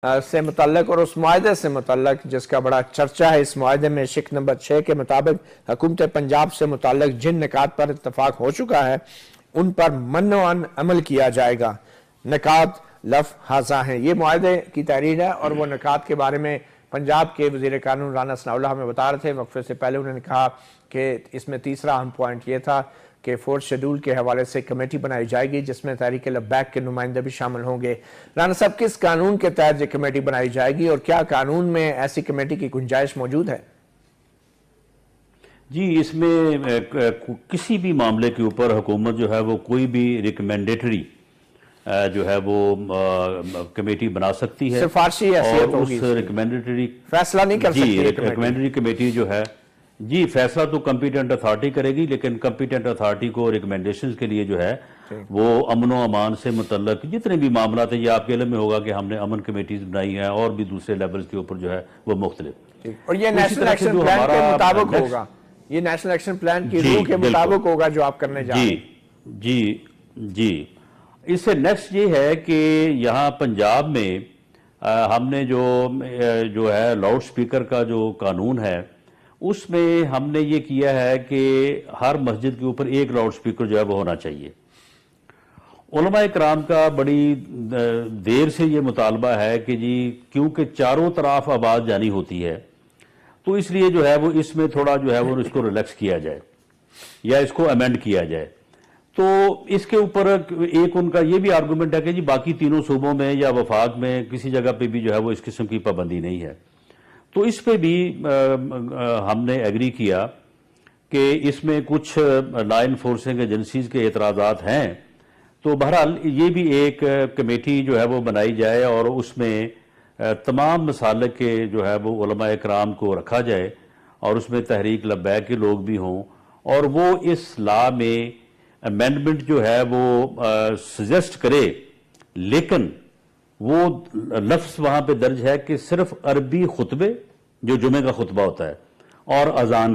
سے متعلق اور اس معاہدے سے متعلق جس کا بڑا چرچہ ہے، اس معاہدے میں شق نمبر 6 کے مطابق حکومت پنجاب سے متعلق جن نکات پر اتفاق ہو چکا ہے ان پر منوعاً عمل کیا جائے گا۔ نکات لفظ ہیں، یہ معاہدے کی تحریر ہے اور وہ نکات کے بارے میں پنجاب کے وزیر قانون رانا ثناءاللہ ہمیں بتا رہے تھے۔ وقفے سے پہلے انہوں نے کہا کہ اس میں تیسرا اہم پوائنٹ یہ تھا کہ فورتھ شیڈول کے حوالے سے کمیٹی بنائی جائے گی جس میں تحریک لبیک کے نمائندے بھی شامل ہوں گے۔ رانا صاحب، کس قانون کے تحت یہ کمیٹی بنائی جائے گی اور کیا قانون میں ایسی کمیٹی کی گنجائش موجود ہے؟ جی، اس میں کسی بھی معاملے کے اوپر حکومت جو ہے وہ کوئی بھی ریکمینڈیٹری جو ہے وہ کمیٹی بنا سکتی ہے، سفارشی حیثیت اور ہوگی، اس ریکمینڈیٹری فیصلہ نہیں کر سکتی ریکمینڈیٹری کمیٹی جو ہے جی فیصلہ تو کمپیٹنٹ اتھارٹی کرے گی، لیکن کمپیٹنٹ اتھارٹی کو ریکمینڈیشنز کے لیے جو ہے وہ امن و امان سے متعلق جتنے بھی معاملات ہیں، یہ آپ کے علم میں ہوگا کہ ہم نے امن کمیٹیز بنائی ہیں اور بھی دوسرے لیولز کے اوپر جو ہے وہ مختلف، اور یہ نیشنل ایکشن پلان کے مطابق ہوگا، یہ نیشنل ایکشن پلان کی روح کے مطابق ہوگا جو آپ کرنے جا رہے ہیں۔ جی اس سے نیکسٹ یہ ہے کہ یہاں پنجاب میں ہم نے جو ہے لاؤڈ سپیکر کا جو قانون ہے اس میں ہم نے یہ کیا ہے کہ ہر مسجد کے اوپر ایک لاؤڈ سپیکر جو ہے وہ ہونا چاہیے۔ علماء کرام کا بڑی دیر سے یہ مطالبہ ہے کہ جی کیونکہ چاروں طرف آواز جانی ہوتی ہے تو اس لیے جو ہے وہ اس میں تھوڑا جو ہے وہ اس کو ریلیکس کیا جائے یا اس کو امینڈ کیا جائے۔ تو اس کے اوپر ایک ان کا یہ بھی آرگومنٹ ہے کہ جی باقی تینوں صوبوں میں یا وفاق میں کسی جگہ پہ بھی جو ہے وہ اس قسم کی پابندی نہیں ہے، تو اس پہ بھی ہم نے ایگری کیا کہ اس میں کچھ لا انفورسنگ ایجنسیز کے اعتراضات ہیں، تو بہرحال یہ بھی ایک کمیٹی جو ہے وہ بنائی جائے اور اس میں تمام مسالک کے جو ہے وہ علماء اکرام کو رکھا جائے اور اس میں تحریک لبیک کے لوگ بھی ہوں، اور وہ اس لا میں امینڈمنٹ جو ہے وہ سجیسٹ کرے، لیکن وہ لفظ وہاں پہ درج ہے کہ صرف عربی خطبے جو جمعہ کا خطبہ ہوتا ہے اور اذان